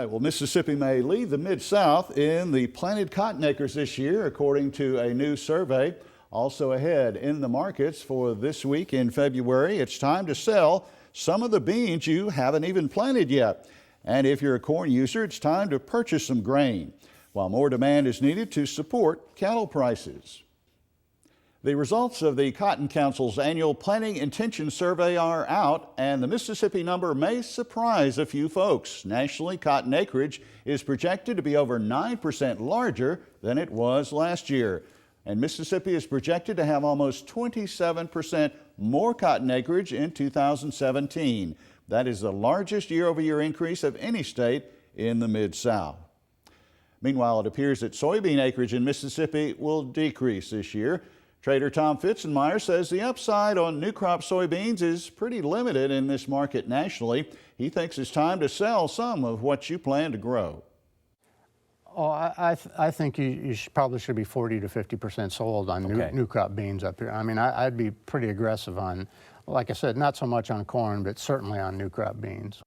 right, well, Mississippi may lead the Mid-South in the planted cotton acres this year, according to a new survey. Also ahead in the markets for this week in February, it's time to sell some of the beans you haven't even planted yet. And if you're a corn user, it's time to purchase some grain, while more demand is needed to support cattle prices. The results of the Cotton Council's annual Planting Intention Survey are out, and the Mississippi number may surprise a few folks. Nationally, cotton acreage is projected to be over 9% larger than it was last year. And Mississippi is projected to have almost 27% more cotton acreage in 2017. That is the largest year-over-year increase of any state in the Mid-South. Meanwhile, it appears that soybean acreage in Mississippi will decrease this year. Trader Tom Fitzenmeyer says the upside on new crop soybeans is pretty limited in this market nationally. He thinks it's time to sell some of what you plan to grow. Oh, I think you probably should be 40 to 50% sold on new crop beans up here. I mean, I'd be pretty aggressive on, like I said, not so much on corn, but certainly on new crop beans.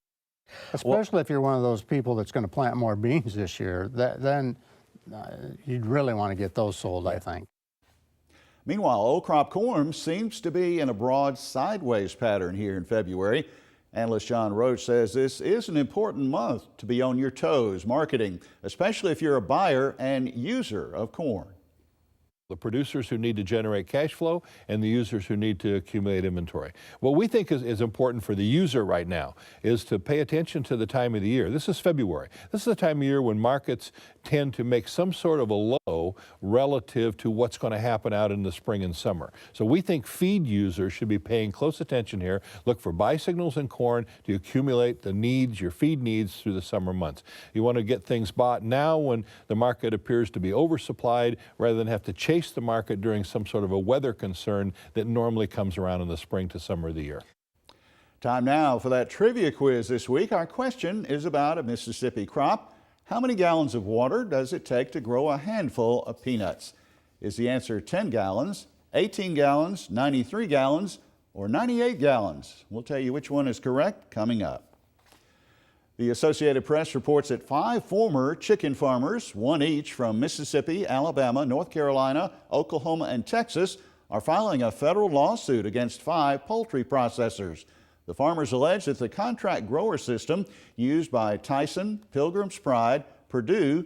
Especially if you're one of those people that's going to plant more beans this year, then you'd really want to get those sold, I think. Meanwhile, old crop corn seems to be in a broad sideways pattern here in February. Analyst John Roach says this is an important month to be on your toes marketing, especially if you're a buyer and user of corn. The producers who need to generate cash flow and the users who need to accumulate inventory. What we think is important for the user right now is to pay attention to the time of the year. This is February. This is the time of year when markets tend to make some sort of a low relative to what's going to happen out in the spring and summer. So we think feed users should be paying close attention here. Look for buy signals in corn to accumulate the needs, your feed needs through the summer months. You want to get things bought now when the market appears to be oversupplied rather than have to chase the market during some sort of a weather concern that normally comes around in the spring to summer of the year. Time now for that trivia quiz this week. Our question is about a Mississippi crop. How many gallons of water does it take to grow a handful of peanuts? Is the answer 10 gallons, 18 gallons, 93 gallons, or 98 gallons? We'll tell you which one is correct coming up. The Associated Press reports that 5 former chicken farmers, one each from Mississippi, Alabama, North Carolina, Oklahoma, and Texas, are filing a federal lawsuit against 5 poultry processors. The farmers allege that the contract grower system used by Tyson, Pilgrim's Pride, Purdue,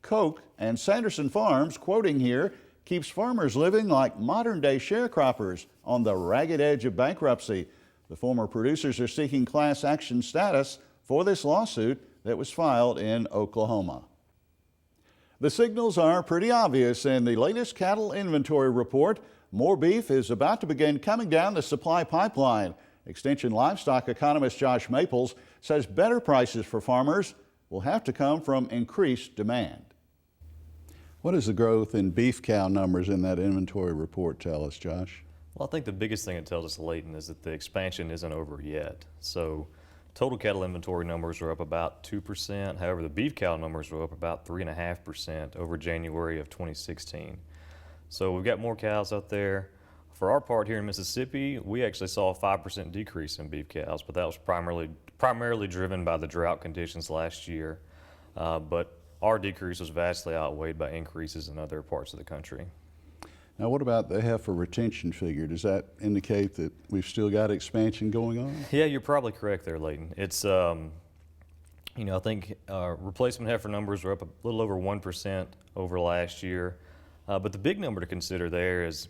Koch, and Sanderson Farms, quoting here, keeps farmers living like modern-day sharecroppers on the ragged edge of bankruptcy. The former producers are seeking class action status for this lawsuit that was filed in Oklahoma. The signals are pretty obvious in the latest cattle inventory report. More beef is about to begin coming down the supply pipeline. Extension livestock economist Josh Maples says better prices for farmers will have to come from increased demand. What is the growth in beef cow numbers in that inventory report tell us, Josh? Well, I think the biggest thing it tells us, Leighton, is that the expansion isn't over yet. So total cattle inventory numbers are up about 2%. However, the beef cow numbers are up about 3.5% over January of 2016. So we've got more cows out there. For our part here in Mississippi, we actually saw a 5% decrease in beef cows, but that was primarily driven by the drought conditions last year. But our decrease was vastly outweighed by increases in other parts of the country. Now, what about the heifer retention figure? Does that indicate that we've still got expansion going on? Yeah, you're probably correct there, Leighton. It's, I think replacement heifer numbers were up a little over 1% over last year. But the big number to consider there is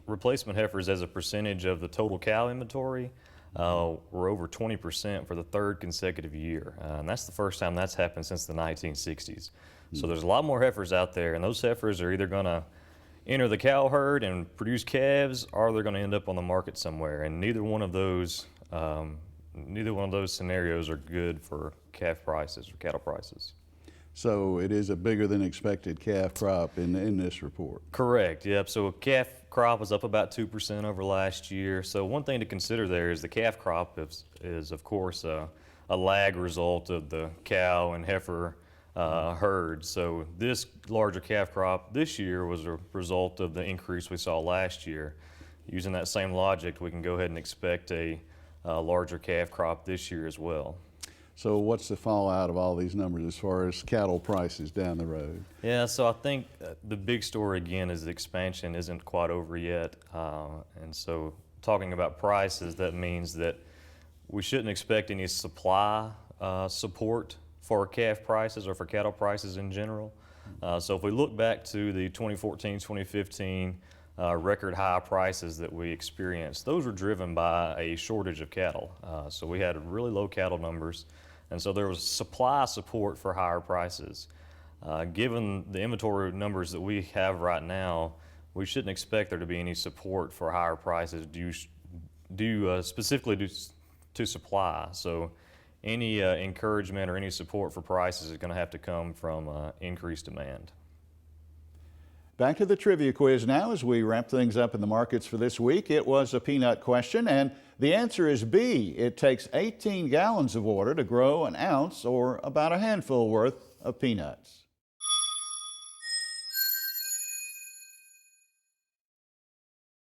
replacement heifers as a percentage of the total cow inventory were over 20% for the 3rd consecutive year. And that's the first time that's happened since the 1960s. So there's a lot more heifers out there, and those heifers are either going to enter the cow herd and produce calves, or they're going to end up on the market somewhere. And neither one of those scenarios are good for calf prices or cattle prices. So it is a bigger than expected calf crop in this report. Correct, yep. So calf crop was up about 2% over last year. So one thing to consider there is the calf crop is of course a lag result of the cow and heifer herd. So this larger calf crop this year was a result of the increase we saw last year. Using that same logic, we can go ahead and expect a larger calf crop this year as well. So what's the fallout of all these numbers as far as cattle prices down the road? Yeah, so I think the big story again is the expansion isn't quite over yet. And so talking about prices, that means that we shouldn't expect any supply support for calf prices or for cattle prices in general. So if we look back to the 2014, 2015 record high prices that we experienced, those were driven by a shortage of cattle. So we had really low cattle numbers, and so there was supply support for higher prices. Given the inventory numbers that we have right now, we shouldn't expect there to be any support for higher prices specifically due to supply. So any encouragement or any support for prices is going to have to come from increased demand. Back to the trivia quiz now as we wrap things up in the markets for this week. It was a peanut question, and the answer is B. It takes 18 gallons of water to grow an ounce, or about a handful worth, of peanuts.